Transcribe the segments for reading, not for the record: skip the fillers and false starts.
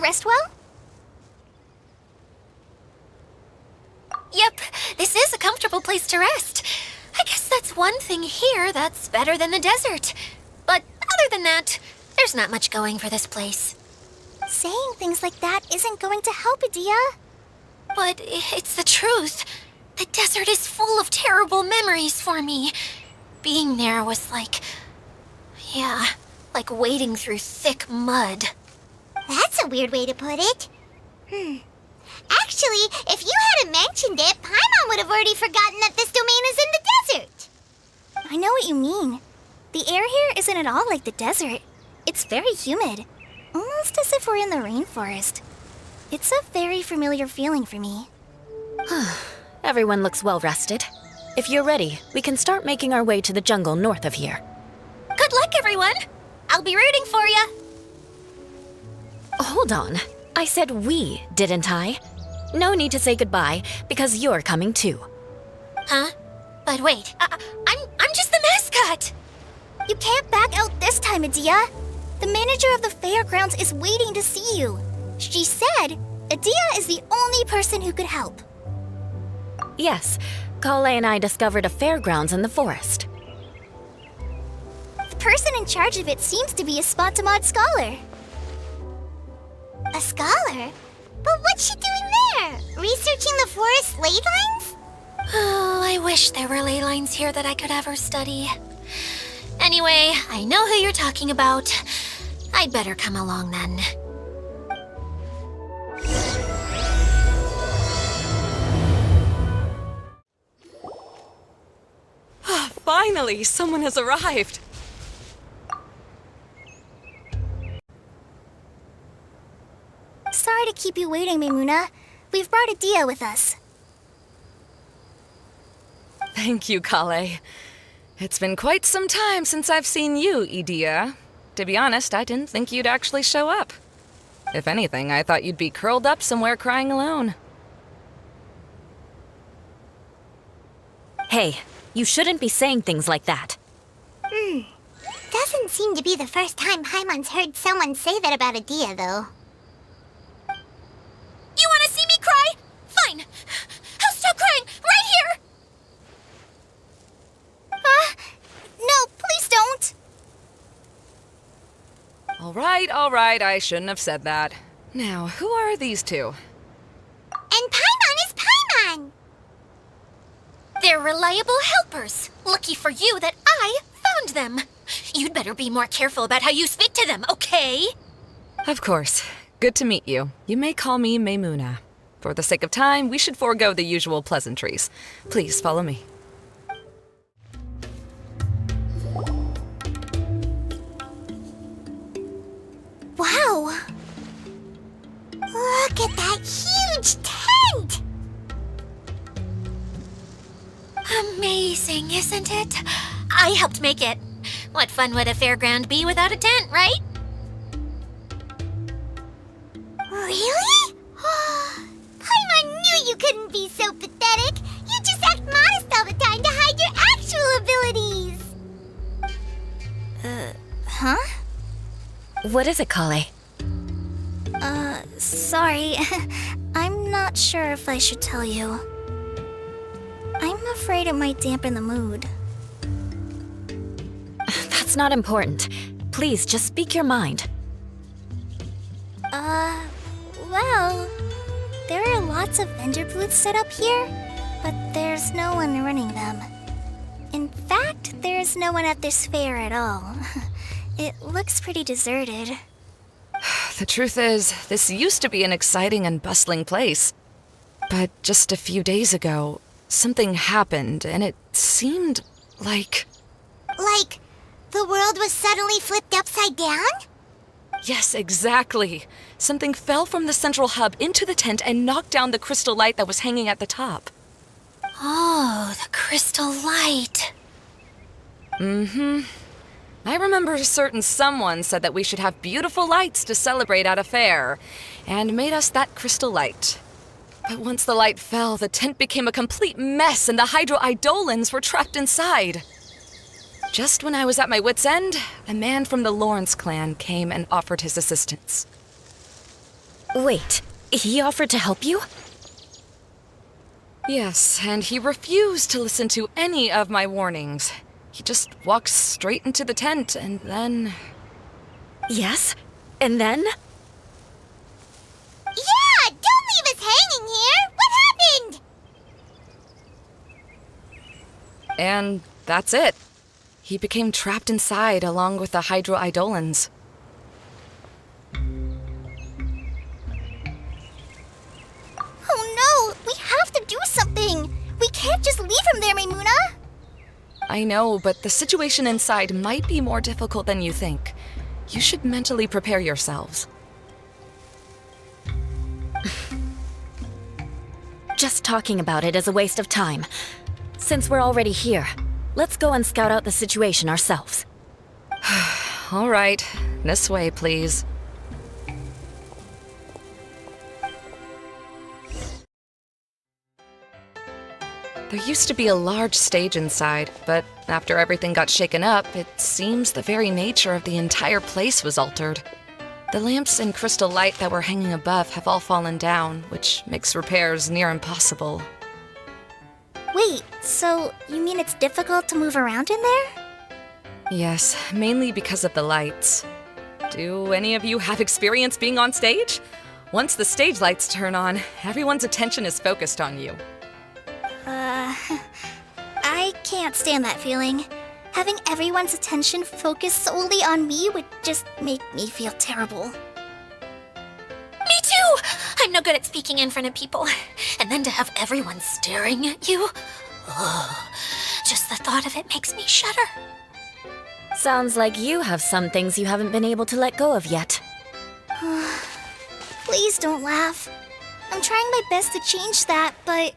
rest well? Yep, this is a comfortable place to rest. I guess that's one thing here that's better than the desert. But other than that, there's not much going for this place. Saying things like that isn't going to help, Adia. But it's the truth. The desert is full of terrible memories for me. Being there was like wading through thick mud. That's a weird way to put it. Actually, if you hadn't mentioned it, Paimon would have already forgotten that this domain is in the desert. I know what you mean. The air here isn't at all like the desert. It's very humid, almost as if we're in the rainforest. It's a very familiar feeling for me. Everyone looks well rested. If you're ready, we can start making our way to the jungle north of here. Good luck, everyone! I'll be rooting for you! Hold on. I said we, didn't I? No need to say goodbye, because you're coming too. Huh? But wait, I'm just the mascot! You can't back out this time, Adia. The manager of the fairgrounds is waiting to see you. She said Adia is the only person who could help. Yes, Kale and I discovered a fairgrounds in the forest. The person in charge of it seems to be a Spontamod scholar. A scholar? But what's she doing there? Researching the forest ley lines? Oh, I wish there were ley lines here that I could ever study. Anyway, I know who you're talking about. I'd better come along then. Finally, someone has arrived. Sorry to keep you waiting, Maimuna. We've brought Adia with us. Thank you, Kale. It's been quite some time since I've seen you, Idia. To be honest, I didn't think you'd actually show up. If anything, I thought you'd be curled up somewhere crying alone. Hey, you shouldn't be saying things like that. Doesn't seem to be the first time Paimon's heard someone say that about Adia, though. You want to see me cry? Fine. I'll stop crying right here! No, please don't! All right, I shouldn't have said that. Now, who are these two? And Paimon is Paimon! They're reliable helpers. Lucky for you that I found them. You'd better be more careful about how you speak to them, okay? Of course. Good to meet you. You may call me Maimuna. For the sake of time, we should forego the usual pleasantries. Please follow me. Wow! Look at that huge tent! Amazing, isn't it? I helped make it. What fun would a fairground be without a tent, right? Really? Paimon knew you couldn't be so pathetic. You just act modest all the time to hide your actual abilities. Huh? What is it, Kale? Sorry. I'm not sure if I should tell you. I'm afraid it might dampen the mood. That's not important. Please, just speak your mind. Well, there are lots of vendor booths set up here, but there's no one running them. In fact, there's no one at this fair at all. It looks pretty deserted. The truth is, this used to be an exciting and bustling place. But just a few days ago, something happened, and it seemed like... Like, the world was suddenly flipped upside down? Yes, exactly. Something fell from the central hub into the tent and knocked down the crystal light that was hanging at the top. Oh, the crystal light. I remember a certain someone said that we should have beautiful lights to celebrate at a fair, and made us that crystal light. But once the light fell, the tent became a complete mess and the Hydro-Eidolons were trapped inside. Just when I was at my wit's end, a man from the Lawrence clan came and offered his assistance. Wait, he offered to help you? Yes, and he refused to listen to any of my warnings. He just walked straight into the tent, and then... Yes? And then? Yeah! Don't leave us hanging here! What happened? And that's it. He became trapped inside along with the hydroidolans. Oh no! We have to do something! We can't just leave him there, Maimuna! I know, but the situation inside might be more difficult than you think. You should mentally prepare yourselves. Just talking about it is a waste of time. Since we're already here, let's go and scout out the situation ourselves. All right, this way, please. There used to be a large stage inside, but after everything got shaken up, it seems the very nature of the entire place was altered. The lamps and crystal light that were hanging above have all fallen down, which makes repairs near impossible. Wait, so you mean it's difficult to move around in there? Yes, mainly because of the lights. Do any of you have experience being on stage? Once the stage lights turn on, everyone's attention is focused on you. I can't stand that feeling. Having everyone's attention focused solely on me would just make me feel terrible. Me too! I'm no good at speaking in front of people. And then to have everyone staring at you. Ugh. Just the thought of it makes me shudder. Sounds like you have some things you haven't been able to let go of yet. Please don't laugh. I'm trying my best to change that, but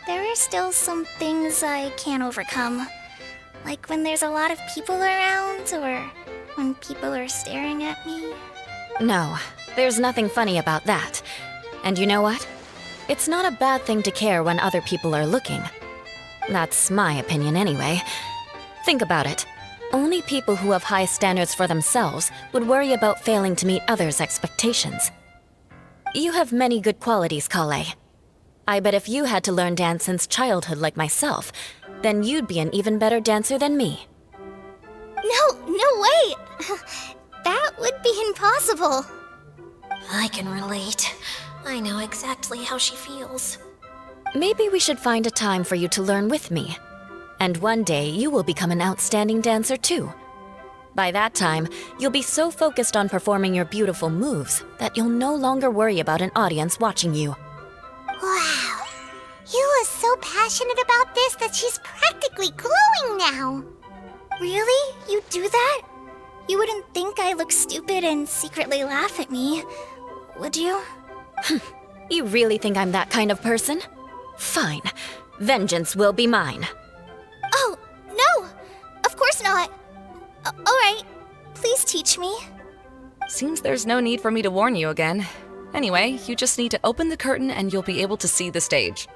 there are still some things I can't overcome. Like when there's a lot of people around, or when people are staring at me. No, there's nothing funny about that. And you know what? It's not a bad thing to care when other people are looking. That's my opinion anyway. Think about it. Only people who have high standards for themselves would worry about failing to meet others' expectations. You have many good qualities, Kale. I bet if you had to learn dance since childhood like myself, then you'd be an even better dancer than me. No way! That would be impossible. I can relate. I know exactly how she feels. Maybe we should find a time for you to learn with me. And one day you will become an outstanding dancer too. By that time, you'll be so focused on performing your beautiful moves that you'll no longer worry about an audience watching you. Wow. You are so passionate about this that she's practically glowing now. Really? You do that? You wouldn't think I look stupid and secretly laugh at me, would you? You really think I'm that kind of person? Fine. Vengeance will be mine. Oh, no! Of course not. Alright, please teach me. Seems there's no need for me to warn you again. Anyway, you just need to open the curtain and you'll be able to see the stage.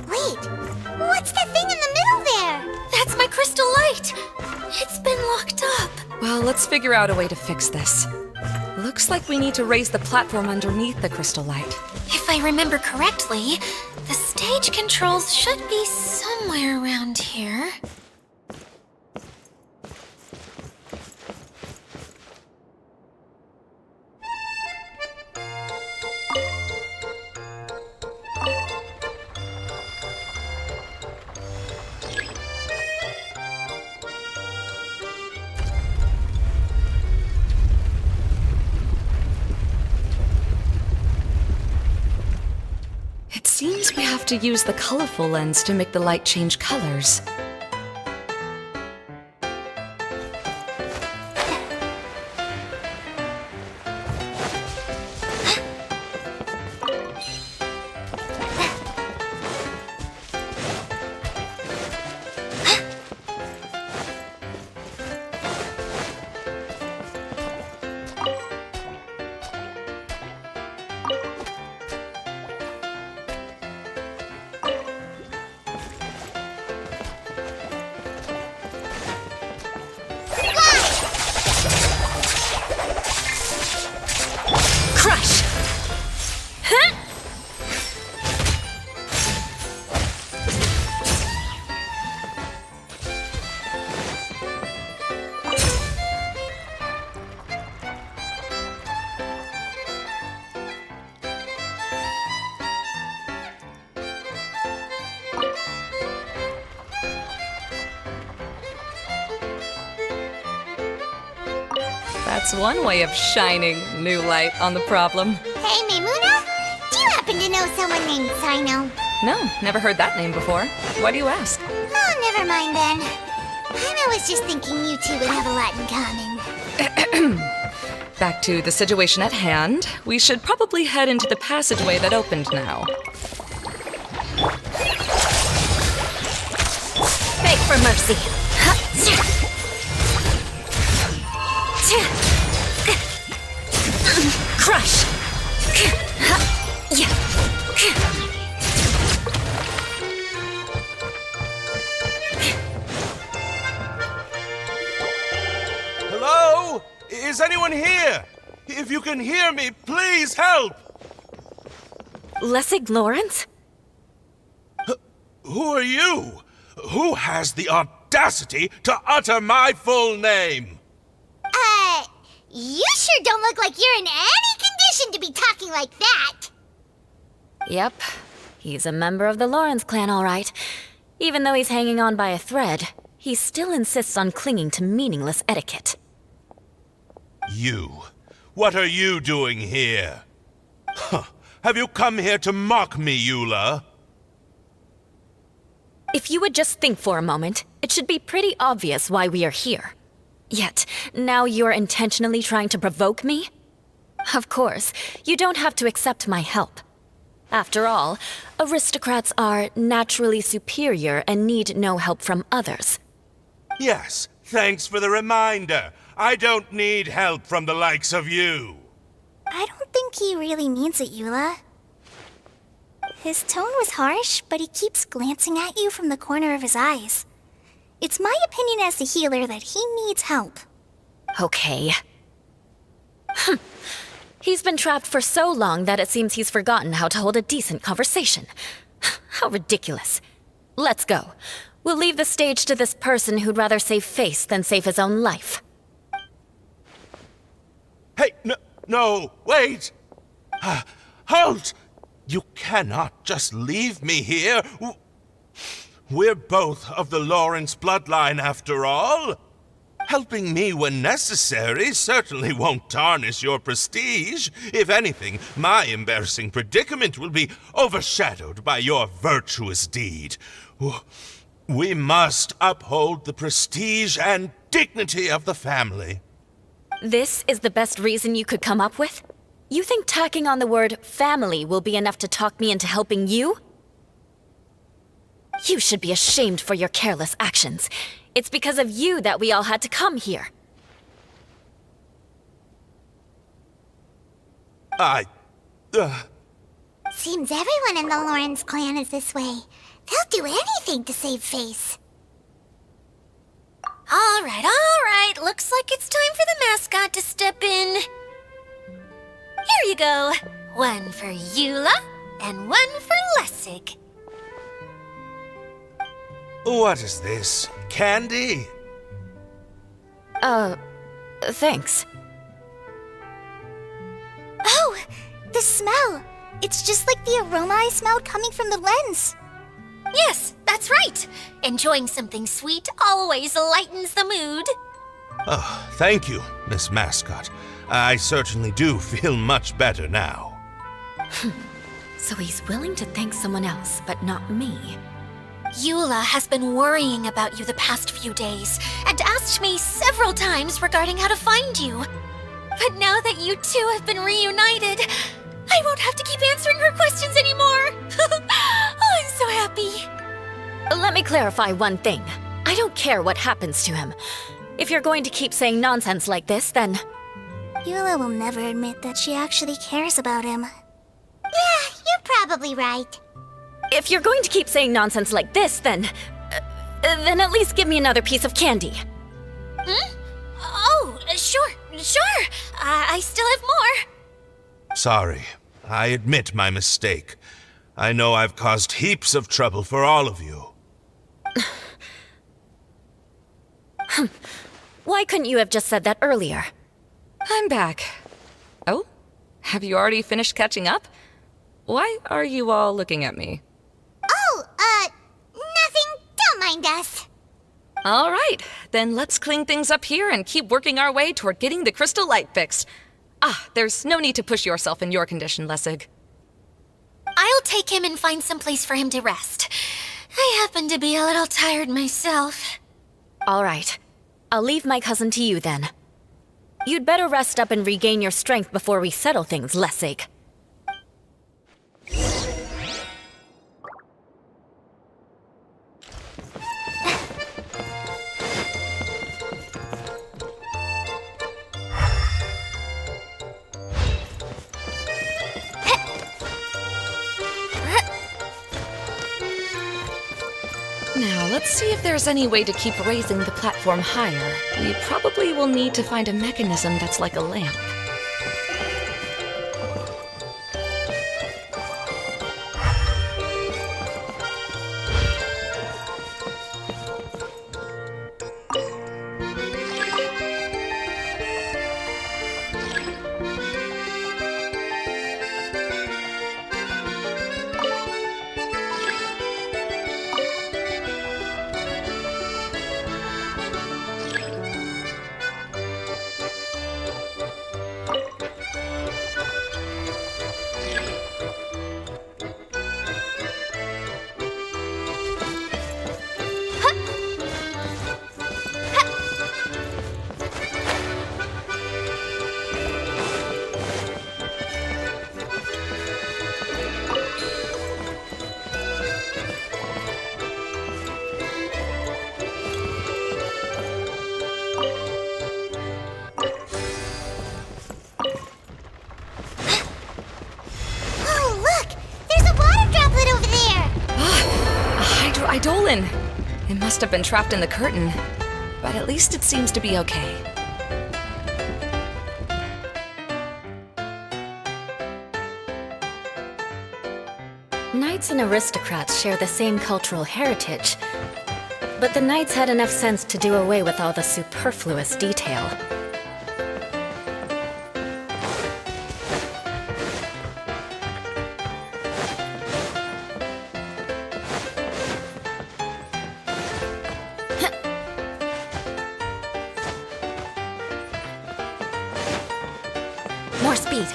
Wait, what's that thing in the middle there? That's my crystal light! It's been locked up. Well, let's figure out a way to fix this. Looks like we need to raise the platform underneath the crystal light. If I remember correctly, the stage controls should be somewhere around here. It seems we have to use the colorful lens to make the light change colors. That's one way of shining new light on the problem. Hey, Maimuna, do you happen to know someone named Sino? No, never heard that name before. Why do you ask? Oh, never mind then. I was just thinking you two would have a lot in common. Back to the situation at hand. We should probably head into the passageway that opened now. Beg for mercy. Crush. Hello? Is anyone here? If you can hear me, please help! Lessig Lawrence? Who are you? Who has the audacity to utter my full name? You sure don't look like you're in any condition to be talking like that. Yep. He's a member of the Lawrence clan, all right. Even though he's hanging on by a thread, he still insists on clinging to meaningless etiquette. You. What are you doing here? Huh. Have you come here to mock me, Eula? If you would just think for a moment, it should be pretty obvious why we are here. Yet, now you're intentionally trying to provoke me? Of course, you don't have to accept my help. After all, aristocrats are naturally superior and need no help from others. Yes, thanks for the reminder. I don't need help from the likes of you. I don't think he really means it, Eula. His tone was harsh, but he keeps glancing at you from the corner of his eyes. It's my opinion as the healer that he needs help. Okay. He's been trapped for so long that it seems he's forgotten how to hold a decent conversation. How ridiculous. Let's go. We'll leave the stage to this person who'd rather save face than save his own life. Hey, no, wait! Halt! You cannot just leave me here. We're both of the Lawrence bloodline, after all. Helping me when necessary certainly won't tarnish your prestige. If anything, my embarrassing predicament will be overshadowed by your virtuous deed. We must uphold the prestige and dignity of the family. This is the best reason you could come up with? You think tacking on the word family will be enough to talk me into helping you? You should be ashamed for your careless actions. It's because of you that we all had to come here. Seems everyone in the Lawrence clan is this way. They'll do anything to save face. All right. Looks like it's time for the mascot to step in. Here you go. One for Eula, and one for Lessig. What is this? Candy? Thanks. Oh, the smell. It's just like the aroma I smelled coming from the lens. Yes, that's right. Enjoying something sweet always lightens the mood. Oh, thank you, Miss Mascot. I certainly do feel much better now. So he's willing to thank someone else, but not me. Eula has been worrying about you the past few days and asked me several times regarding how to find you. But now that you two have been reunited, I won't have to keep answering her questions anymore. Oh, I'm so happy. Let me clarify one thing. I don't care what happens to him. If you're going to keep saying nonsense like this, then... Eula will never admit that she actually cares about him. Yeah, you're probably right. If you're going to keep saying nonsense like this, then at least give me another piece of candy. Oh, sure. I still have more. Sorry. I admit my mistake. I know I've caused heaps of trouble for all of you. Why couldn't you have just said that earlier? I'm back. Oh? Have you already finished catching up? Why are you all looking at me? Oh, nothing. Don't mind us. All right, then let's clean things up here and keep working our way toward getting the crystal light fixed. There's no need to push yourself in your condition, Lessig. I'll take him and find some place for him to rest. I happen to be a little tired myself. All right. I'll leave my cousin to you then. You'd better rest up and regain your strength before we settle things, Lessig. Now, let's see if there's any way to keep raising the platform higher. We probably will need to find a mechanism that's like a lamp. Dolan! It must have been trapped in the curtain, but at least it seems to be okay. Knights and aristocrats share the same cultural heritage, but the knights had enough sense to do away with all the superfluous detail. More speed.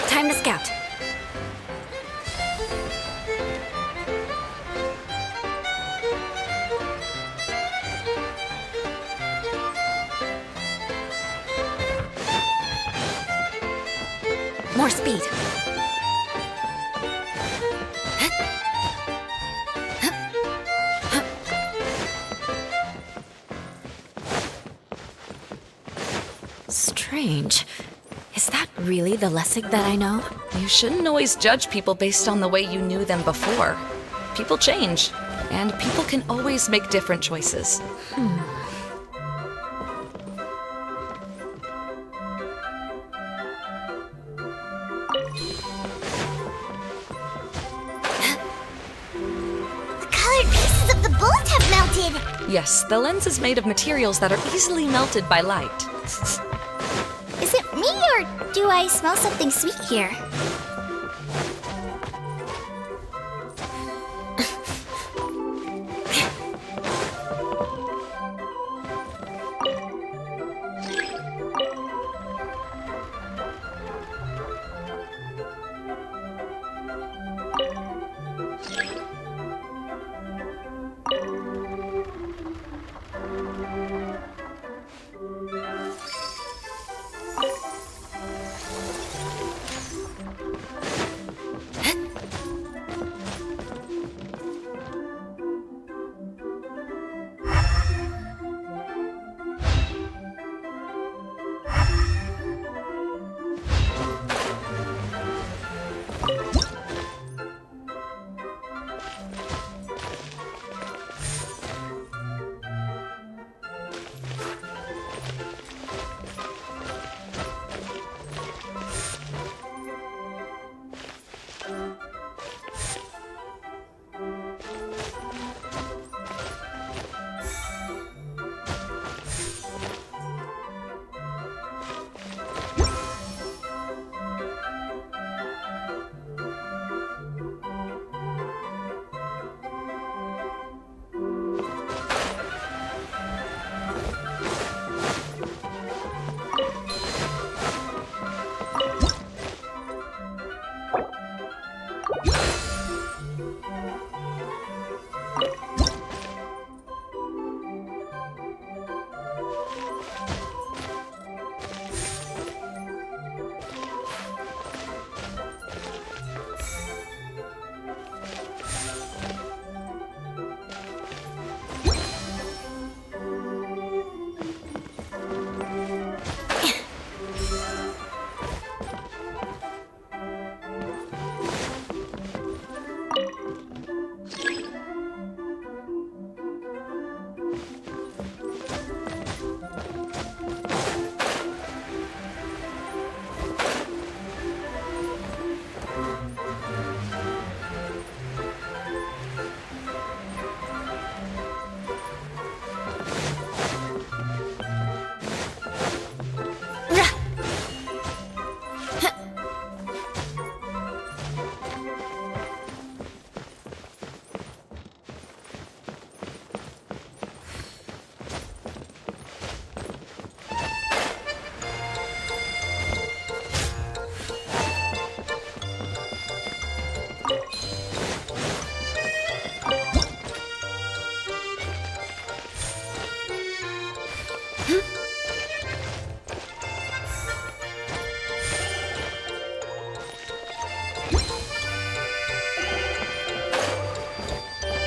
Time to scout. More speed. Strange. Is that really the Lessig that I know? You shouldn't always judge people based on the way you knew them before. People change, and people can always make different choices. The colored pieces of the bullet have melted. Yes, the lens is made of materials that are easily melted by light. Is it me, or do I smell something sweet here?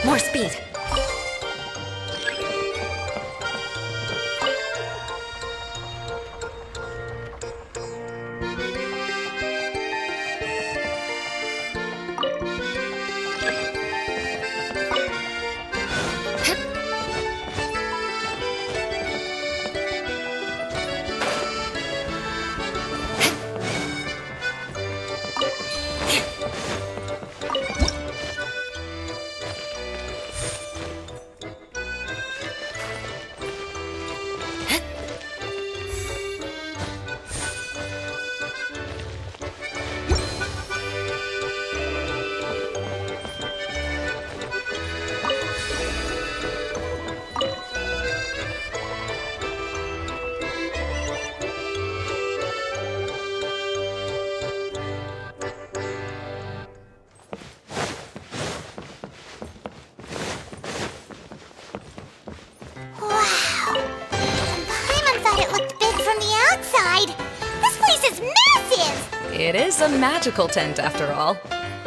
More speed. It is a magical tent, after all.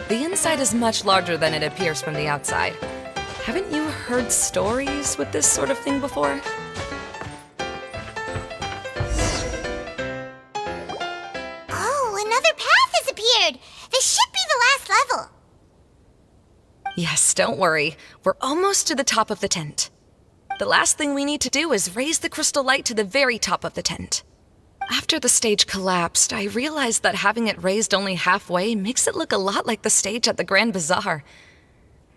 The inside is much larger than it appears from the outside. Haven't you heard stories with this sort of thing before? another path has appeared! This should be the last level! Yes, don't worry. We're almost to the top of the tent. The last thing we need to do is raise the crystal light to the very top of the tent. After the stage collapsed, I realized that having it raised only halfway makes it look a lot like the stage at the Grand Bazaar.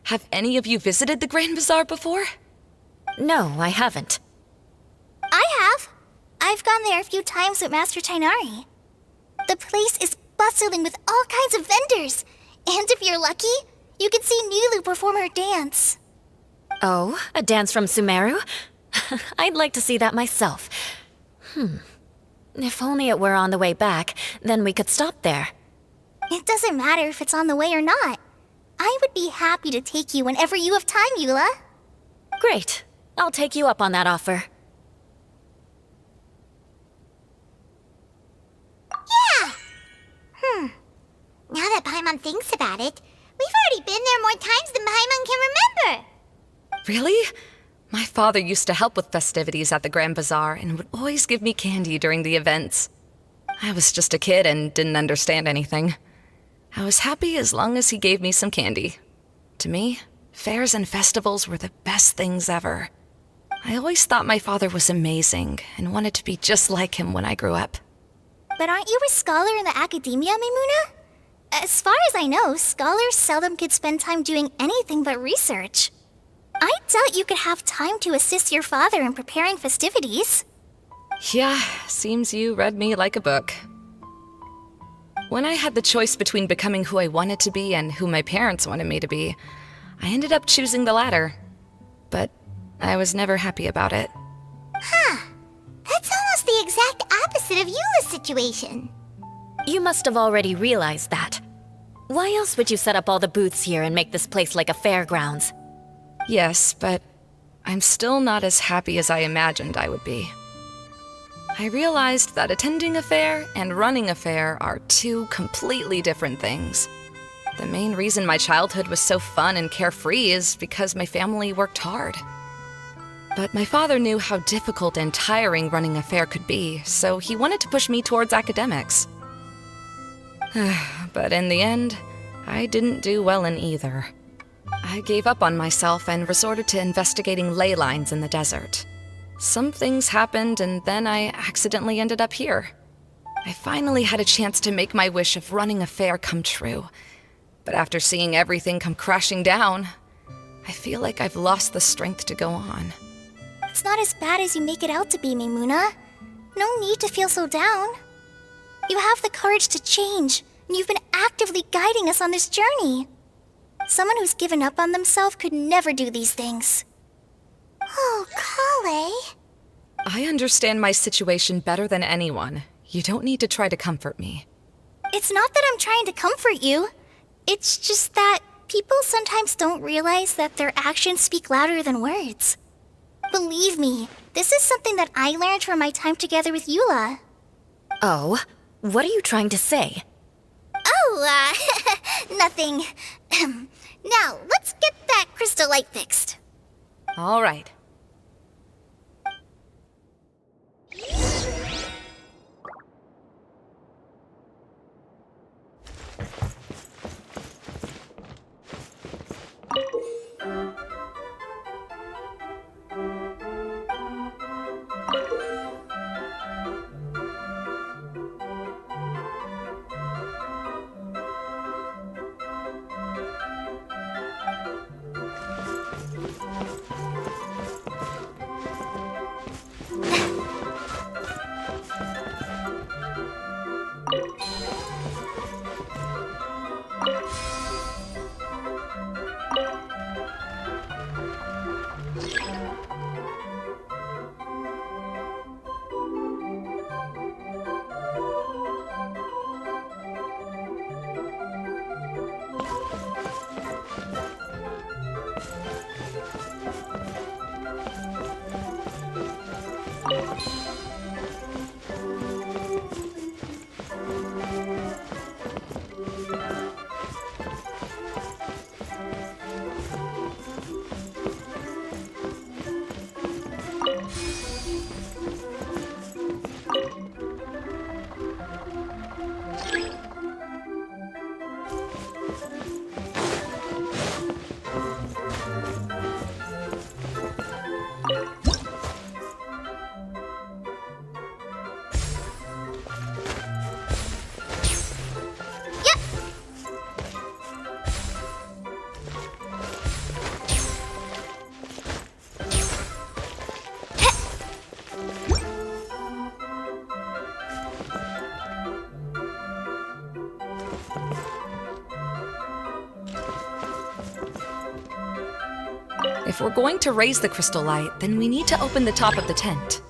Have any of you visited the Grand Bazaar before? No, I haven't. I have. I've gone there a few times with Master Tainari. The place is bustling with all kinds of vendors. And if you're lucky, you can see Nilu perform her dance. Oh, a dance from Sumeru? I'd like to see that myself. If only it were on the way back, then we could stop there. It doesn't matter if it's on the way or not. I would be happy to take you whenever you have time, Eula. Great. I'll take you up on that offer. Yeah! Now that Paimon thinks about it, we've already been there more times than Paimon can remember. Really? My father used to help with festivities at the Grand Bazaar and would always give me candy during the events. I was just a kid and didn't understand anything. I was happy as long as he gave me some candy. To me, fairs and festivals were the best things ever. I always thought my father was amazing and wanted to be just like him when I grew up. But aren't you a scholar in the academia, Maimuna? As far as I know, scholars seldom could spend time doing anything but research. I doubt you could have time to assist your father in preparing festivities. Yeah, seems you read me like a book. When I had the choice between becoming who I wanted to be and who my parents wanted me to be, I ended up choosing the latter. But I was never happy about it. That's almost the exact opposite of Eula's situation. You must have already realized that. Why else would you set up all the booths here and make this place like a fairgrounds? Yes, but I'm still not as happy as I imagined I would be. I realized that attending a fair and running a fair are two completely different things. The main reason my childhood was so fun and carefree is because my family worked hard. But my father knew how difficult and tiring running a fair could be, so he wanted to push me towards academics. But in the end, I didn't do well in either. I gave up on myself and resorted to investigating ley lines in the desert. Some things happened, and then I accidentally ended up here. I finally had a chance to make my wish of running a fair come true. But after seeing everything come crashing down, I feel like I've lost the strength to go on. It's not as bad as you make it out to be, Maimuna. No need to feel so down. You have the courage to change, and you've been actively guiding us on this journey. Someone who's given up on themselves could never do these things. Oh, Kale. I understand my situation better than anyone. You don't need to try to comfort me. It's not that I'm trying to comfort you. It's just that people sometimes don't realize that their actions speak louder than words. Believe me, this is something that I learned from my time together with Eula. Oh, what are you trying to say? Oh, nothing. Now, let's get that crystal light fixed. All right. If we're going to raise the crystal light, then we need to open the top of the tent.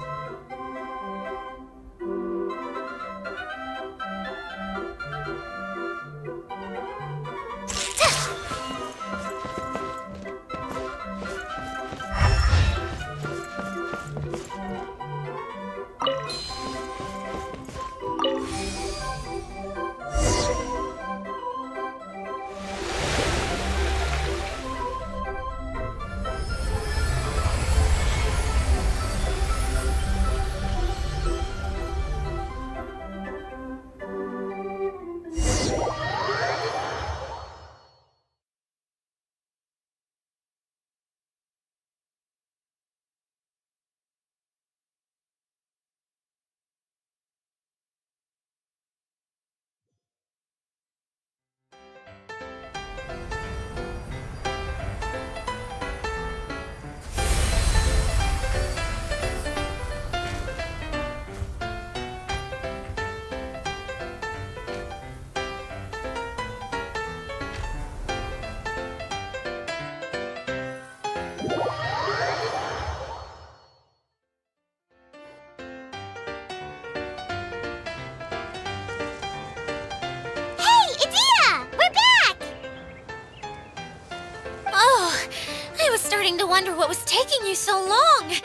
To wonder what was taking you so long.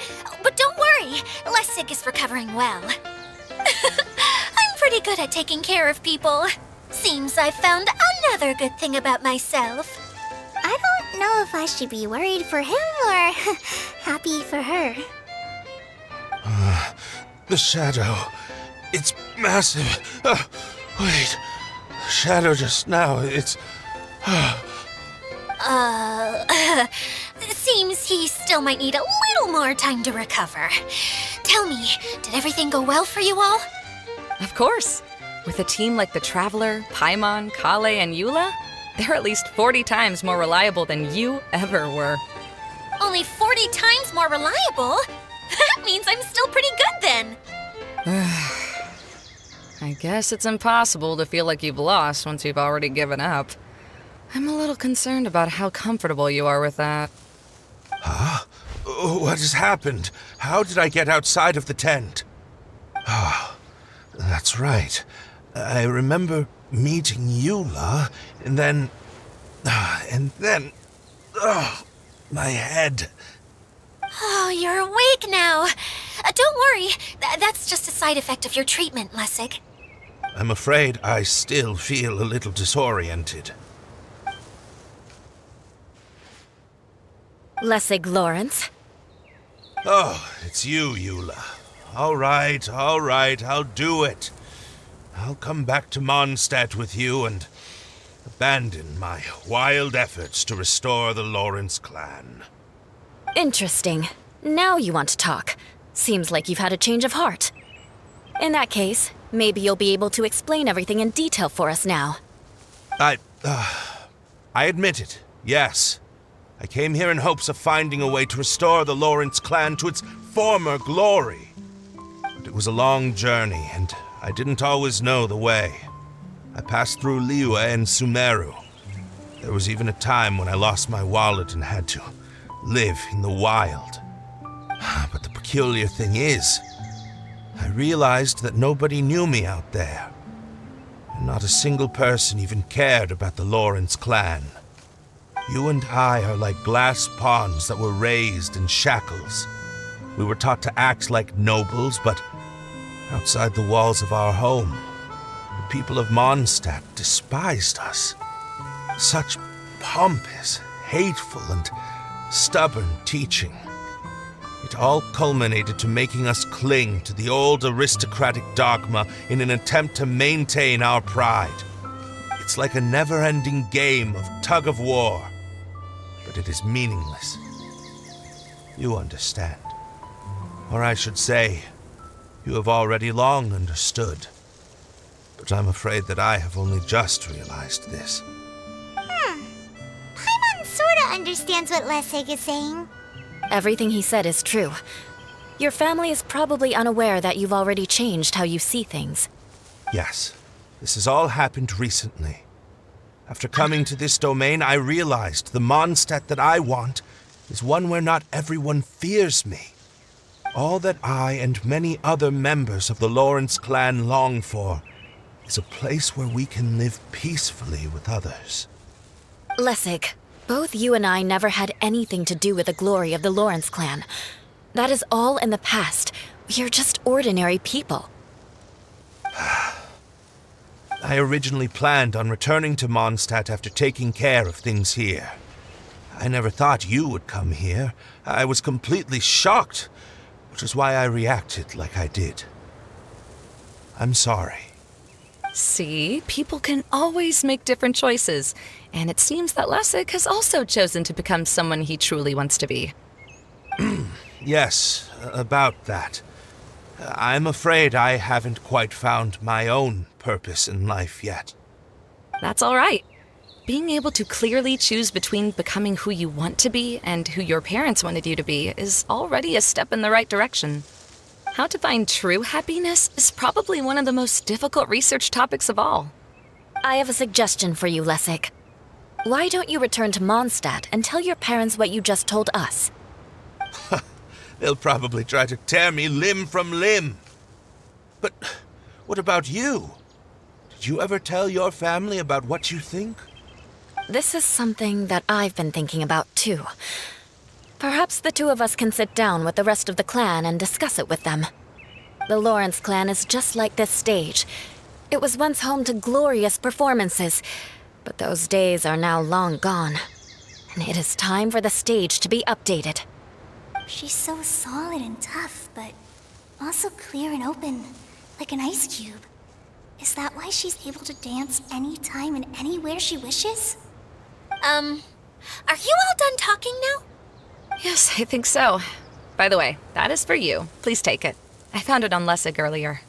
But don't worry, Lessig is recovering well. I'm pretty good at taking care of people. Seems I've found another good thing about myself. I don't know if I should be worried for him or happy for her. The shadow. It's massive. Wait. The shadow just now. It's... Seems he still might need a little more time to recover. Tell me, did everything go well for you all? Of course. With a team like the Traveler, Paimon, Kale, and Eula, they're at least 40 times more reliable than you ever were. Only 40 times more reliable? That means I'm still pretty good then. I guess it's impossible to feel like you've lost once you've already given up. I'm a little concerned about how comfortable you are with that. Huh? What has happened? How did I get outside of the tent? Ah, that's right. I remember meeting Eula, and then... my head. Oh, you're awake now. Don't worry, that's just a side effect of your treatment, Lessig. I'm afraid I still feel a little disoriented. Lessig Lawrence. Oh, it's you, Eula. All right, I'll do it. I'll come back to Mondstadt with you and abandon my wild efforts to restore the Lawrence clan. Interesting. Now you want to talk. Seems like you've had a change of heart. In that case, maybe you'll be able to explain everything in detail for us now. I admit it, yes. I came here in hopes of finding a way to restore the Lawrence clan to its former glory. But it was a long journey, and I didn't always know the way. I passed through Liyue and Sumeru. There was even a time when I lost my wallet and had to live in the wild. But the peculiar thing is, I realized that nobody knew me out there. And not a single person even cared about the Lawrence clan. You and I are like glass pawns that were raised in shackles. We were taught to act like nobles, but outside the walls of our home, the people of Mondstadt despised us. Such pompous, hateful, and stubborn teaching. It all culminated to making us cling to the old aristocratic dogma in an attempt to maintain our pride. It's like a never-ending game of tug-of-war, but it is meaningless. You understand. Or I should say, you have already long understood. But I'm afraid that I have only just realized this. Paimon sorta understands what Lessig is saying. Everything he said is true. Your family is probably unaware that you've already changed how you see things. Yes, this has all happened recently. After coming to this domain, I realized the Mondstadt that I want is one where not everyone fears me. All that I and many other members of the Lawrence clan long for is a place where we can live peacefully with others. Lessig, both you and I never had anything to do with the glory of the Lawrence clan. That is all in the past. We are just ordinary people. I originally planned on returning to Mondstadt after taking care of things here. I never thought you would come here. I was completely shocked, which is why I reacted like I did. I'm sorry. See, people can always make different choices, and it seems that Lessig has also chosen to become someone he truly wants to be. Yes, about that. I'm afraid I haven't quite found my own purpose in life yet. That's all right. Being able to clearly choose between becoming who you want to be and who your parents wanted you to be is already a step in the right direction. How to find true happiness is probably one of the most difficult research topics of all. I have a suggestion for you, Lessig. Why don't you return to Mondstadt and tell your parents what you just told us? They'll probably try to tear me limb from limb. But what about you? Did you ever tell your family about what you think? This is something that I've been thinking about, too. Perhaps the two of us can sit down with the rest of the clan and discuss it with them. The Lawrence clan is just like this stage. It was once home to glorious performances, but those days are now long gone. And it is time for the stage to be updated. She's so solid and tough, but also clear and open, like an ice cube. Is that why she's able to dance anytime and anywhere she wishes? Are you all done talking now? Yes, I think so. By the way, that is for you. Please take it. I found it on Lessig earlier.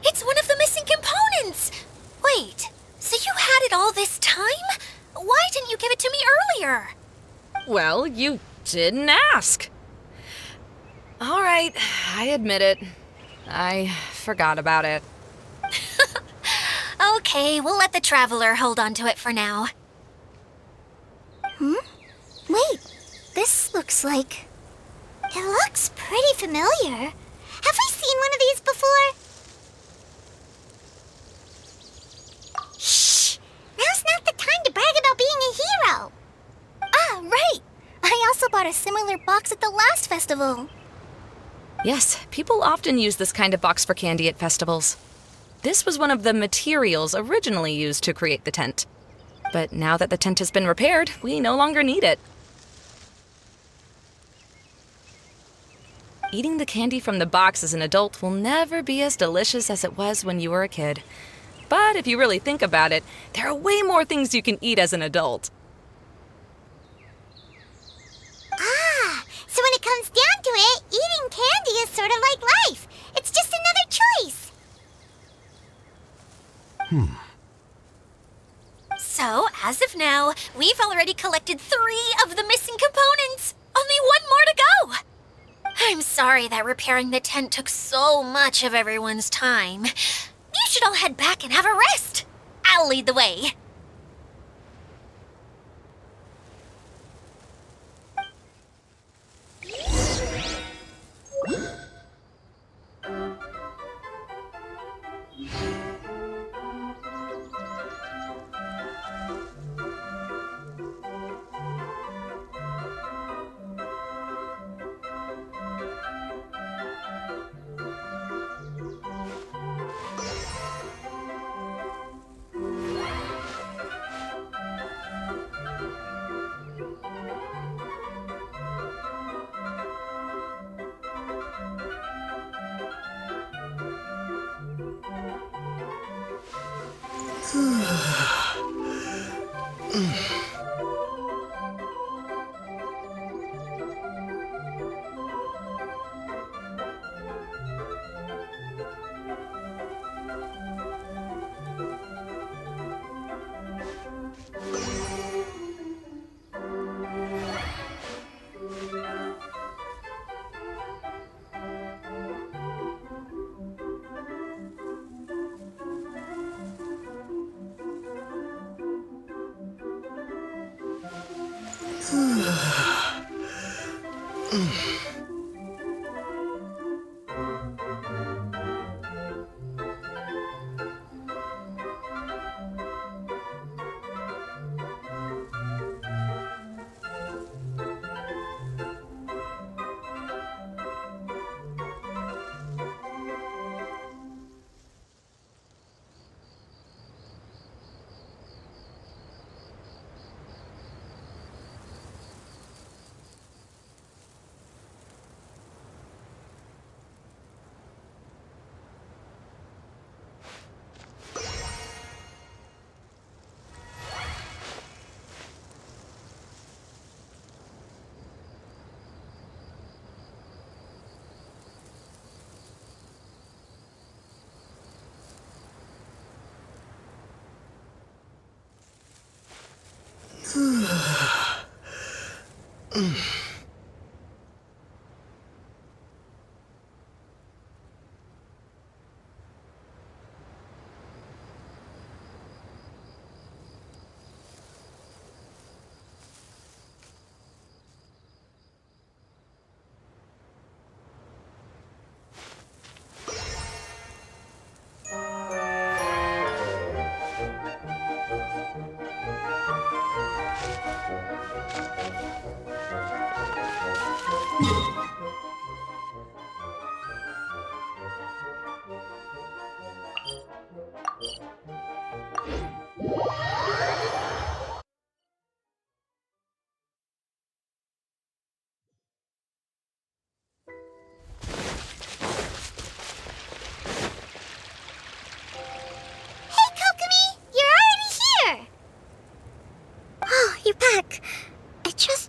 It's one of the missing components! Wait, so you had it all this time? Why didn't you give it to me earlier? Well, you didn't ask. All right, I admit it. I forgot about it. Okay, we'll let the Traveler hold on to it for now. Wait, this looks like... It looks pretty familiar. Have we seen one of these before? Shh! Now's not the time to brag about being a hero! Ah, right! I also bought a similar box at the last festival. Yes, people often use this kind of box for candy at festivals. This was one of the materials originally used to create the tent. But now that the tent has been repaired, we no longer need it. Eating the candy from the box as an adult will never be as delicious as it was when you were a kid. But if you really think about it, there are way more things you can eat as an adult. Ah, so when it comes down to it, eating candy is sort of like life. It's just another choice. So, as of now, we've already collected 3 of the missing components. Only 1 more to go. I'm sorry that repairing the tent took so much of everyone's time. You should all head back and have a rest. I'll lead the way.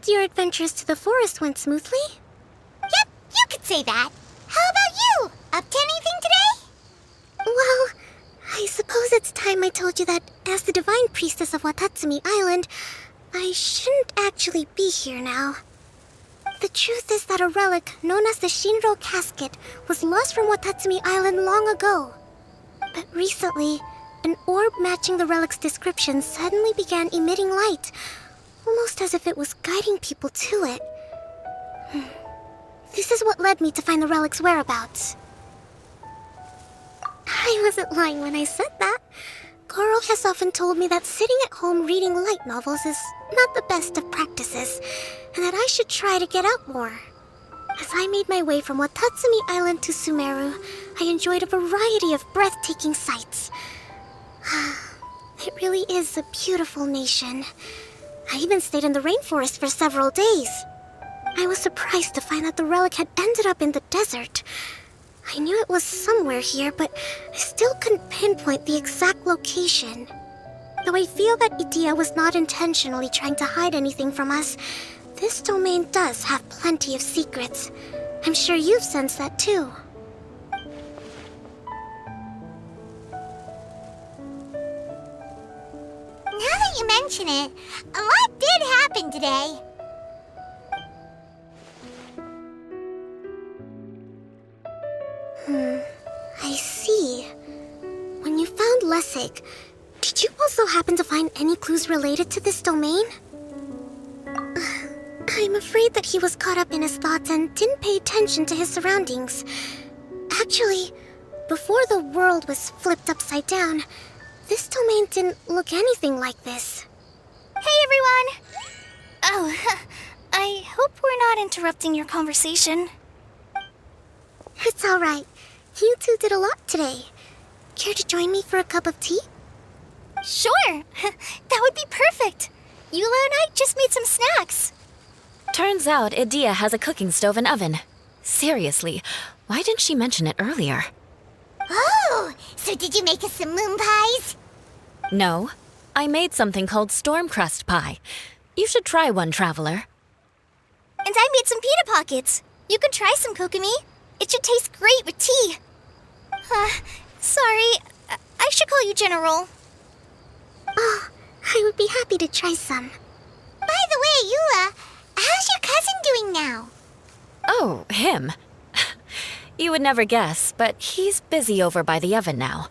Your adventures to the forest went smoothly? Yep, you could say that. How about you? Up to anything today? Well, I suppose it's time I told you that as the divine priestess of Watatsumi Island, I shouldn't actually be here now. The truth is that a relic known as the Shinro Casket was lost from Watatsumi Island long ago. But recently, an orb matching the relic's description suddenly began emitting light, almost as if it was guiding people to it. This is what led me to find the relic's whereabouts. I wasn't lying when I said that. Goro has often told me that sitting at home reading light novels is not the best of practices, and that I should try to get out more. As I made my way from Watatsumi Island to Sumeru, I enjoyed a variety of breathtaking sights. It really is a beautiful nation. I even stayed in the rainforest for several days. I was surprised to find that the relic had ended up in the desert. I knew it was somewhere here, but I still couldn't pinpoint the exact location. Though I feel that Itia was not intentionally trying to hide anything from us, this domain does have plenty of secrets. I'm sure you've sensed that too. Now that you mention it, a lot did happen today. I see. When you found Lessig, did you also happen to find any clues related to this domain? I'm afraid that he was caught up in his thoughts and didn't pay attention to his surroundings. Actually, before the world was flipped upside down, this domain didn't look anything like this. Hey, everyone! Oh, I hope we're not interrupting your conversation. It's alright. You two did a lot today. Care to join me for a cup of tea? Sure! That would be perfect! Eula and I just made some snacks. Turns out Edea has a cooking stove and oven. Seriously, why didn't she mention it earlier? Oh, so did you make us some moon pies? No, I made something called storm crust pie. You should try one, Traveler. And I made some pita pockets. You can try some, Kokomi. It should taste great with tea. Sorry, I should call you General. Oh, I would be happy to try some. By the way, Eula, how's your cousin doing now? Oh, him. You would never guess, but he's busy over by the oven now.